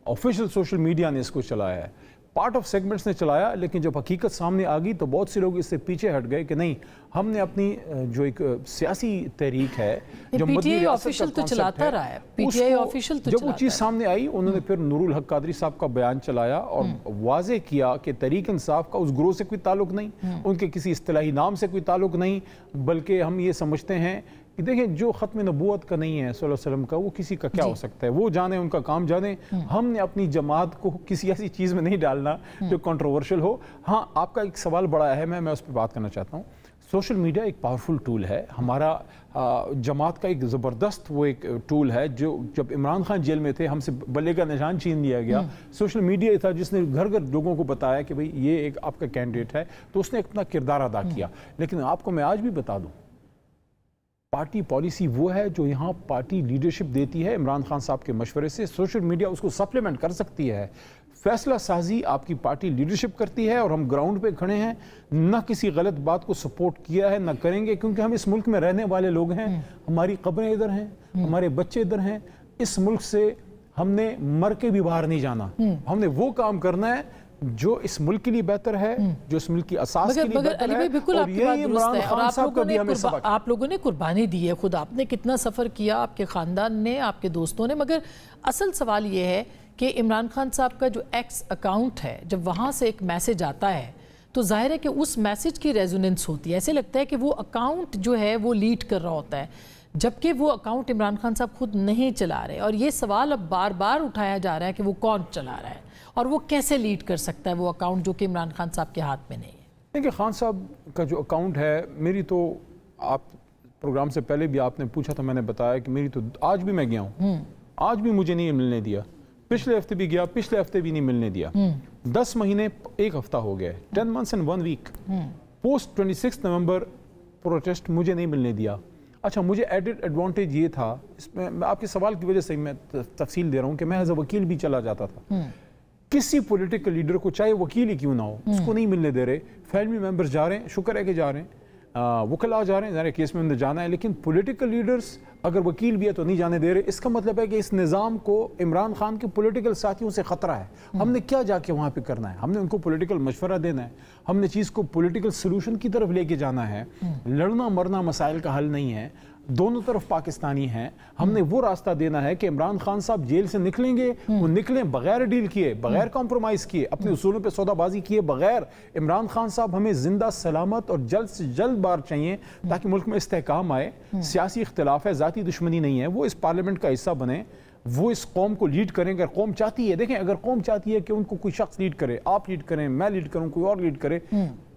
ऑफिशियल सोशल मीडिया ने इसको चलाया है। पार्ट ऑफ सेगमेंट्स ने चलाया, लेकिन जब हकीकत सामने आ गई तो बहुत से लोग इससे पीछे हट गए कि नहीं, हमने अपनी जो एक सियासी तहरीक है जो पीटीआई ऑफिशियल तो चलाता रहा है, पीटीआई ऑफिशियल तो जब वो चीज़ सामने आई, उन्होंने फिर नूरुल हक कादरी साहब का बयान चलाया और वाजे किया कि तहरीक इंसाफ का उस ग्रोह से कोई ताल्लुक नहीं, उनके किसी इस्तिलाही नाम से कोई ताल्लुक नहीं, बल्कि हम ये समझते हैं कि देखें जो ख़त्म नबूवत का नहीं है सल्लल्लाहु अलैहि वसल्लम का, वो किसी का क्या हो सकता है, वो जाने, उनका काम जाने। हमने अपनी जमात को किसी ऐसी चीज़ में नहीं डालना जो कंट्रोवर्शियल हो। हाँ, आपका एक सवाल बड़ा अहम है, मैं उस पर बात करना चाहता हूँ। सोशल मीडिया एक पावरफुल टूल है, हमारा जमात का एक ज़बरदस्त वो एक टूल है, जो जब इमरान खान जेल में थे हमसे बल्ले का निशान छीन लिया गया, सोशल मीडिया था जिसने घर घर लोगों को बताया कि भाई ये एक आपका कैंडिडेट है, तो उसने अपना किरदार अदा किया। लेकिन आपको मैं आज भी बता दूँ, पार्टी पॉलिसी वो है जो यहाँ पार्टी लीडरशिप देती है इमरान खान साहब के मशवरे से, सोशल मीडिया उसको सप्लीमेंट कर सकती है। फैसला साजी आपकी पार्टी लीडरशिप करती है, और हम ग्राउंड पे खड़े हैं, न किसी गलत बात को सपोर्ट किया है, न करेंगे, क्योंकि हम इस मुल्क में रहने वाले लोग हैं, हमारी कब्रें इधर हैं, हमारे बच्चे इधर हैं, इस मुल्क से हमने मर के भी बाहर नहीं जाना, हमने वो काम करना है जो इस मुल्क के लिए बेहतर है, जो इस मुल्क की असास के लिए बेहतर है। बिल्कुल आपकी बात दुरुस्त है, और आप लोगों ने कुर्बानी दी है, खुद आपने कितना सफ़र किया, आपके ख़ानदान ने, आपके दोस्तों ने। मगर असल सवाल ये है कि इमरान खान साहब का जो एक्स अकाउंट है, जब वहाँ से एक मैसेज आता है तो जाहिर है कि उस मैसेज की रेजोनेंस होती है। ऐसे लगता है कि वो अकाउंट जो है वो लीड कर रहा होता है, जबकि वो अकाउंट इमरान खान साहब खुद नहीं चला रहे। और ये सवाल अब बार बार उठाया जा रहा है कि वो कौन चला रहा है और वो कैसे लीड कर सकता है वो अकाउंट जो कि इमरान खान साहब के हाथ में नहीं है। देखिए, खान साहब का जो अकाउंट है, मेरी तो आप प्रोग्राम से पहले भी आपने पूछा था, मैंने बताया कि मेरी तो आज भी मैं गया हूँ, आज भी मुझे नहीं मिलने दिया, पिछले हफ्ते भी गया, पिछले हफ्ते भी नहीं मिलने दिया, 10 महीने 1 हफ्ता हो गया, 10 months and 1 week। Post 26 November protest मुझे नहीं मिलने दिया। अच्छा, मुझे एडेड एडवांटेज ये था, इसमें मैं आपके सवाल की वजह से मैं तफसील दे रहा हूँ कि मैं एज अ वकील भी चला जाता था। किसी पॉलिटिकल लीडर को, चाहे वकील ही क्यों ना हो, उसको नहीं मिलने दे रहे, फैमिली मेंबर्स जा रहे हैं, शुक्र है कि जा रहे हैं, وکلا جا رہے ہیں, ظاہر کیس میں انہیں جانا ہے, لیکن پولیٹیکل لیڈرز اگر وکیل بھی ہے تو نہیں جانے دے رہے. اس کا مطلب ہے کہ اس نظام کو عمران خان کے پولیٹیکل ساتھیوں سے خطرہ ہے. ہم نے کیا جا کے وہاں پہ کرنا ہے؟ ہم نے ان کو پولیٹیکل مشورہ دینا ہے, ہم نے چیز کو پولیٹیکل سلوشن کی طرف لے کے جانا ہے. لڑنا مرنا مسائل کا حل نہیں ہے, دونوں طرف پاکستانی ہیں. ہم نے وہ راستہ دینا ہے کہ عمران خان صاحب جیل سے نکلیں گے, وہ نکلیں بغیر ڈیل کیے, بغیر کمپرومائز کیے, اپنے اصولوں پہ سودا بازی کیے بغیر. عمران خان صاحب ہمیں زندہ سلامت اور جلد سے جلد بار چاہیے تاکہ ملک میں استحکام آئے. سیاسی اختلاف ہے, ذاتی دشمنی نہیں ہے, وہ اس پارلیمنٹ کا حصہ بنے, وہ اس قوم کو لیڈ کریں. اگر قوم چاہتی ہے, دیکھیں اگر قوم چاہتی ہے کہ ان کو کوئی شخص لیڈ کرے, آپ لیڈ کریں, میں لیڈ کروں, کوئی اور لیڈ کرے,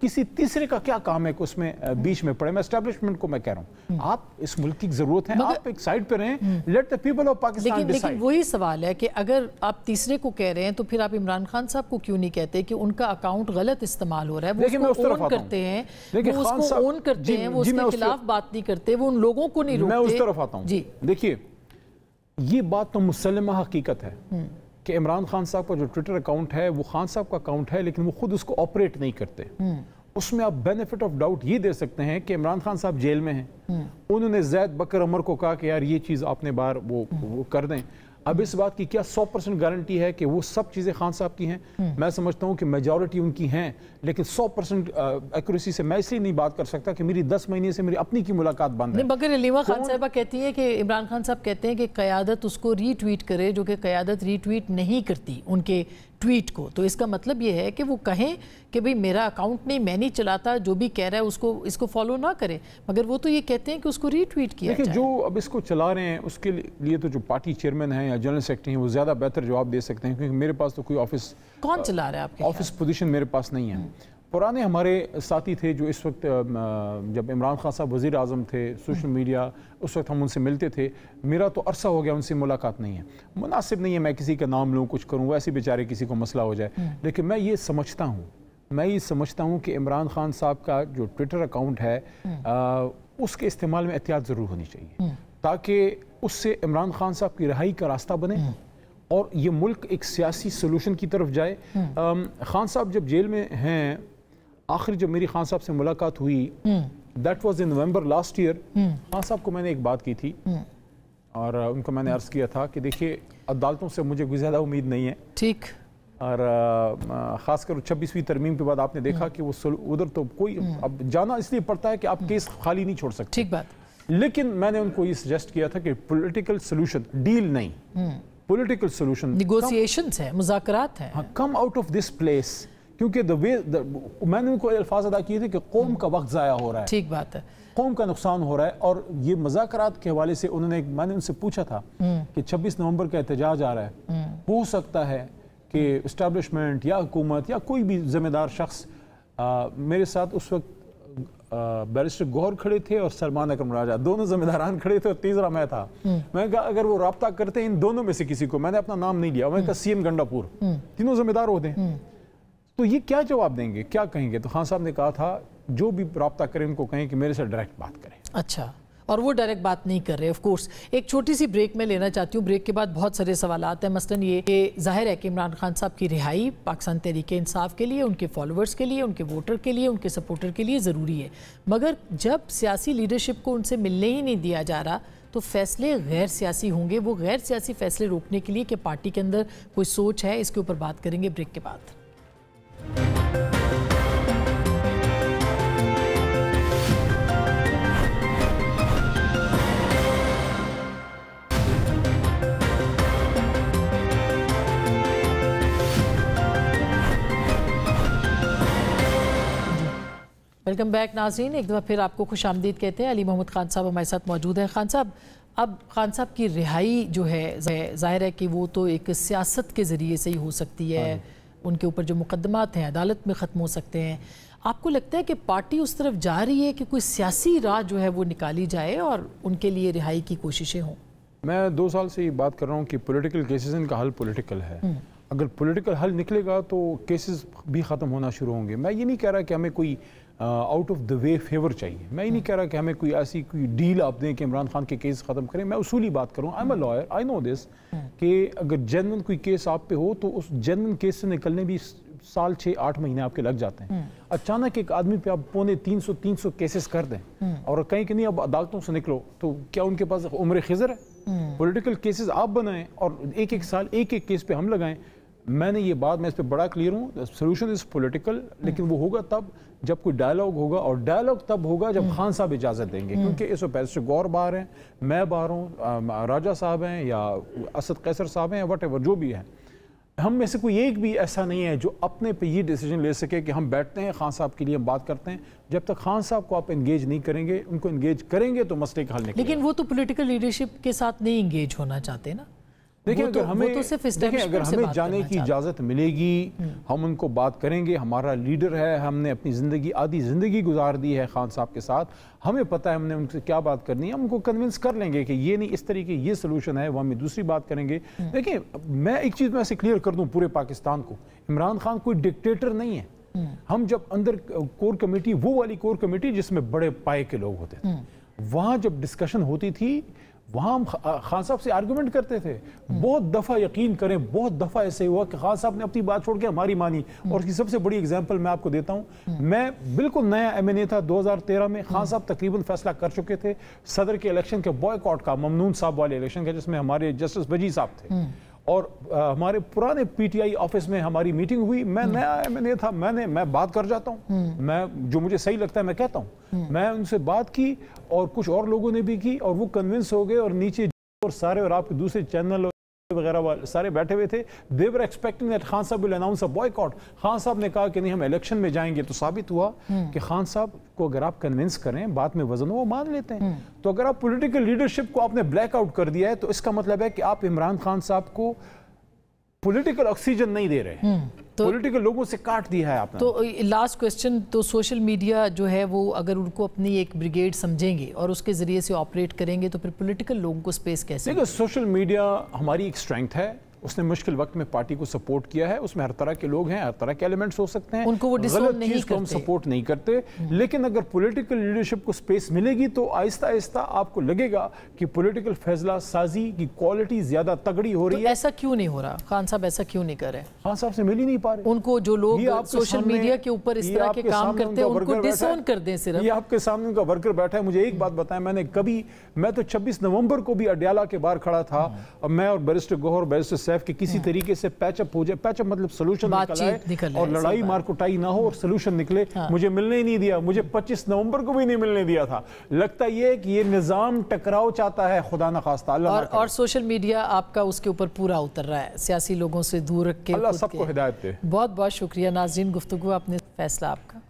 کسی تیسرے کا کیا کام ہے کہ اس میں بیچ میں پڑے؟ میں اسٹیبلشمنٹ کو میں کہہ رہا ہوں, آپ اس ملک کی ضرورت ہے, آپ ایک سائڈ پہ رہیں, late the people of Pakistan decide. لیکن وہی سوال ہے کہ اگر آپ تیسرے کو کہہ رہے ہیں تو پھر آپ عمران خان صاحب کو کیوں نہیں کہتے کہ ان کا اکاؤنٹ غلط استعمال ہو رہا ہے؟ وہ اس کو اون کرتے ہیں, وہ اس کو اون کرتے ہیں, وہ اس کے خلاف بات نہیں کرتے, وہ ان لوگوں کو نہیں روکتے. میں اس طرف آتا ہوں. جی دیکھیے, یہ بات تو مسلمہ حقیقت ہے کہ عمران خان صاحب کا جو ٹویٹر اکاؤنٹ ہے وہ خان صاحب کا اکاؤنٹ ہے, لیکن وہ خود اس کو آپریٹ نہیں کرتے. اس میں آپ بینیفٹ آف ڈاؤٹ یہ دے سکتے ہیں کہ عمران خان صاحب جیل میں ہیں, انہوں نے زید بکر عمر کو کہا کہ یار یہ چیز آپ نے بار وہ کر دیں. اب اس بات کی کیا 100% گارنٹی ہے کہ وہ سب چیزیں خان صاحب کی ہیں؟ میں سمجھتا ہوں کہ میجورٹی ان کی ہیں, لیکن 100% ایکوریسی سے میں اس لیے نہیں بات کر سکتا کہ میری 10 مہینے سے میری اپنی کی ملاقات بند ہے. مگر علیمہ خان صاحبہ کہتی ہے کہ عمران خان صاحب کہتے ہیں کہ قیادت اس کو ری ٹویٹ کرے, جو کہ قیادت ری ٹویٹ نہیں کرتی ان کے ٹویٹ کو. تو اس کا مطلب یہ ہے کہ وہ کہیں کہ بھئی میرا اکاؤنٹ نہیں, میں نہیں چلاتا, جو بھی کہہ رہا ہے اس کو فالو نہ کرے, مگر وہ تو یہ کہتے ہیں کہ اس کو ری ٹویٹ کیا جائے. جو اب اس کو چلا رہے ہیں اس کے لیے تو جو پارٹی چیئرمین ہیں یا جنرل سیکرٹری ہیں وہ زیادہ بہتر جواب دے سکتے ہیں, کیونکہ میرے پاس تو کوئی آفس, کون چلا رہا ہے آپ کے آفس پوزیشن میرے پاس نہیں ہے. پرانے ہمارے ساتھی تھے جو اس وقت جب عمران خان صاحب وزیر اعظم تھے, سوشل میڈیا اس وقت ہم ان سے ملتے تھے. میرا تو عرصہ ہو گیا ان سے ملاقات نہیں ہے, مناسب نہیں ہے میں کسی کا نام لوں کچھ کروں, ویسے بیچارے کسی کو مسئلہ ہو جائے. لیکن میں یہ سمجھتا ہوں کہ عمران خان صاحب کا جو ٹویٹر اکاؤنٹ ہے اس کے استعمال میں احتیاط ضرور ہونی چاہیے, تاکہ اس سے عمران خان صاحب کی رہائی کا راستہ بنے اور یہ ملک ایک سیاسی سلوشن کی طرف جائے. خان صاحب جب جیل میں ہیں, آخری جب میری خان صاحب سے ملاقات ہوئی that was in November last year, Khan صاحب کو میں نے ایک بات کی تھی اور ان کو میں نے عرض کیا تھا کہ دیکھیے عدالتوں سے مجھے کوئی زیادہ امید نہیں ہے, ٹھیک, اور خاص کر 26ویں ترمیم کے بعد آپ نے دیکھا کہ وہ ادھر تو کوئی اب جانا اس لیے پڑتا ہے کہ آپ کیس خالی نہیں چھوڑ سکتے. ٹھیک بات. لیکن میں نے ان کو یہ سجیسٹ کیا تھا کہ پولیٹیکل سلوشن, ڈیل نہیں, پولیٹیکل سلوشن, نیگوسیشنز ہیں, مذاکرات ہیں, come out of this place. کیونکہ میں نے ان کو الفاظ ادا کیے تھے کہ قوم کا وقت ضائع ہو رہا ہے, ٹھیک بات ہے, قوم کا نقصان ہو رہا ہے. اور یہ مذاکرات کے حوالے سے میں نے ان سے پوچھا تھا کہ 26 نومبر کا احتجاج آ رہا ہے, ہو سکتا ہے کہ اسٹیبلشمنٹ یا حکومت یا کوئی بھی ذمہ دار شخص, میرے ساتھ اس وقت بیرسٹر گوہر کھڑے تھے اور سلمان اکرم راجہ, دونوں ذمہ داران کھڑے تھے اور تیسرا میں تھا. میں نے کہا اگر وہ رابطہ کرتے ہیں ان دونوں میں سے کسی کو, میں نے اپنا نام نہیں لیا, میں نے کہا سی ایم گنڈا پور, تینوں ذمہ دار ہوتے ہیں, تو یہ کیا جواب دیں گے, کیا کہیں گے؟ تو خان صاحب نے کہا تھا جو بھی رابطہ کریں ان کو کہیں کہ میرے سے ڈائریکٹ بات کریں. اچھا, اور وہ ڈائریکٹ بات نہیں کر رہے. آف کورس ایک چھوٹی سی بریک میں لینا چاہتی ہوں, بریک کے بعد بہت سارے سوالات ہیں. مثلاً یہ کہ ظاہر ہے کہ عمران خان صاحب کی رہائی پاکستان تحریک انصاف کے لیے, ان کے فالوورز کے لیے, ان کے ووٹر کے لیے, ان کے سپورٹر کے لیے ضروری ہے, مگر جب سیاسی لیڈرشپ کو ان سے ملنے ہی نہیں دیا جا رہا تو فیصلے غیر سیاسی ہوں گے. وہ غیر سیاسی فیصلے روکنے کے لیے کہ پارٹی کے اندر کوئی سوچ ہے, اس کے اوپر بات کریں گے بریک کے بعد. ویلکم بیک ناظرین, ایک دفعہ پھر آپ کو خوش آمدید کہتے ہیں. علی محمد خان صاحب ہمارے ساتھ موجود ہیں. خان صاحب, اب خان صاحب کی رہائی جو ہے ظاہر ہے کہ وہ تو ایک سیاست کے ذریعے سے ہی ہو سکتی ہے, ان کے اوپر جو مقدمات ہیں عدالت میں ختم ہو سکتے ہیں. آپ کو لگتا ہے کہ پارٹی اس طرف جا رہی ہے کہ کوئی سیاسی راہ جو ہے وہ نکالی جائے اور ان کے لیے رہائی کی کوششیں ہوں؟ میں 2 سال سے یہ بات کر رہا ہوں کہ پولیٹیکل کیسز ان کا حل پولیٹیکل ہے. اگر پولیٹیکل حل نکلے گا تو کیسز بھی ختم ہونا شروع ہوں گے. میں یہ نہیں کہہ رہا کہ ہمیں کوئی out of the way favour چاہیے, میں یہ نہیں کہہ رہا کہ ہمیں کوئی ایسی کوئی ڈیل آپ دیں کہ عمران خان کے کیس ختم کریں. میں اصولی بات کروں, آئی ایم اے لائر, آئی نو دس, کہ اگر جینون کوئی کیس آپ پہ ہو تو اس جینون کیس سے نکلنے بھی साल 6-8 महीने आपके लग जाते हैं। अचानक एक आदमी पे आप 250-300 केसेस कर दें और कहीं कि नहीं अब अदालतों से निकलो, तो क्या उनके पास उम्र खिज़र है? पॉलिटिकल केसेस आप बनाएं और एक साल एक केस पे हम लगाएं। मैंने ये बात, मैं इस पे बड़ा क्लियर हूँ, सोल्यूशन इज़ पॉलिटिकल, लेकिन वो होगा तब जब कोई डायलॉग होगा, और डायलॉग तब होगा जब खान साहब इजाज़त देंगे, क्योंकि इस वक्त बैरिस्टर गौर बाहर हैं, मैं बाहर हूँ, राजा साहब हैं या असद कैसर साहब हैं, वट एवर जो भी हैं, हम में से कोई एक भी ऐसा नहीं है जो अपने पे ये डिसीजन ले सके कि हम बैठते हैं खान साहब के लिए हम बात करते हैं। जब तक खान साहब को आप इंगेज नहीं करेंगे, उनको इंगेज करेंगे तो मसले का हल निकलेगा। लेकिन वो तो पॉलिटिकल लीडरशिप के साथ नहीं इंगेज होना चाहते ना। देखिए, अगर हमें जाने की इजाज़त मिलेगी, हम उनको बात करेंगे। हमारा लीडर है, हमने अपनी ज़िंदगी, आधी ज़िंदगी गुजार दी है खान साहब के साथ, हमें पता है हमने उनसे क्या बात करनी है, हम उनको कन्विंस कर लेंगे कि ये नहीं, इस तरीके ये सोल्यूशन है, वो हमें दूसरी बात करेंगे। देखिए, मैं एक चीज़ में ऐसे क्लियर कर दूँ पूरे पाकिस्तान को, इमरान खान कोई डिक्टेटर नहीं है। हम जब अंदर कोर कमेटी, वो वाली कोर कमेटी जिसमें बड़े पाए के लोग होते थे, वहाँ जब डिस्कशन होती थी, वहाँ हम खान साहब से आर्गुमेंट करते थे। बहुत दफ़ा यकीन करें, बहुत दफ़ा ऐसे हुआ कि खान साहब ने अपनी बात छोड़ के हमारी मानी। और इसकी सबसे बड़ी एग्जांपल मैं आपको देता हूँ, मैं बिल्कुल नया एमएनए था 2013 में, खान साहब तकरीबन फैसला कर चुके थे सदर के इलेक्शन के बॉयकॉट का, ममनून साहब वाले इलेक्शन का, जिसमें हमारे जस्टिस बजी साहब थे, और हमारे पुराने पीटीआई ऑफिस में हमारी मीटिंग हुई। मैं नया एमएनए था, मैं बात कर जाता हूँ, मैं जो मुझे सही लगता है मैं कहता हूँ। मैं उनसे बात की और कुछ और लोगों ने भी की, और वो कन्विंस हो गए, और नीचे और सारे और आपके दूसरे चैनल वगैरह वाले सारे बैठे हुए थे। दे वर एक्सपेक्टिंग दैट खान साहब will announce a boycott. Khan साहब ने कहा कि नहीं, हम इलेक्शन में जाएंगे। तो साबित हुआ कि खान साहब को अगर आप कन्विंस करें, बात में वजन हो, वो मान लेते हैं। तो अगर आप पॉलिटिकल लीडरशिप को आपने ब्लैकआउट कर दिया है, तो इसका मतलब है कि आप इमरान खान साहब को पॉलिटिकल ऑक्सीजन नहीं दे रहे, तो पॉलिटिकल लोगों से काट दिया है आपने। तो लास्ट क्वेश्चन, तो सोशल मीडिया जो है वो अगर उनको अपनी एक ब्रिगेड समझेंगे और उसके ज़रिए से ऑपरेट करेंगे, तो फिर पॉलिटिकल लोगों को स्पेस कैसे? देखिए, सोशल मीडिया हमारी एक स्ट्रेंथ है, उसने मुश्किल वक्त में पार्टी को सपोर्ट किया है। उसमें हर तरह के लोग हैं, हर तरह के एलिमेंट्स हो सकते हैं, उनको वो डिसोन नहीं करते, हम सपोर्ट नहीं करते। लेकिन अगर पॉलिटिकल लीडरशिप को स्पेस मिलेगी तो आहिस्ता आहिस्ता आपको लगेगा कि पॉलिटिकल फैसला साजी की क्वालिटी ज्यादा तगड़ी हो रही है। ऐसा क्यों नहीं हो रहा? खान साहब ऐसा क्यों नहीं कर रहे? खान साहब से मिल ही नहीं पा रहे। उनको जो लोग सोशल मीडिया के ऊपर इस तरह के काम करते हैं, उनको डिसोन कर दें। सिर्फ ये आपके सामने उनका वर्कर बैठा है। मुझे एक बात बताएं, मैं तो 26 नवंबर को भी अडयाला के बाहर खड़ा था, और मैं और बैरिस्टर गौहर, बैरिस्टर सैफ के किसी तरीके से पैचअप हो जाए, पैचअप मतलब सोल्यूशन निकल आए और लड़ाई मारकुटाई ना हो और सोल्यूशन निकले। मुझे मिलने ही नहीं दिया, मुझे 25 नवंबर को भी नहीं मिलने दिया था। लगता ये है कि ये निजाम टकराव चाहता है, खुदा ना खास्ता। और सोशल मीडिया आपका उसके ऊपर पूरा उतर रहा है, सियासी लोगों से दूर रख के। अल्लाह सबको हिदायत दे। बहुत बहुत शुक्रिया नाज़रीन, गुफ्तगू आपने फैसला आपका।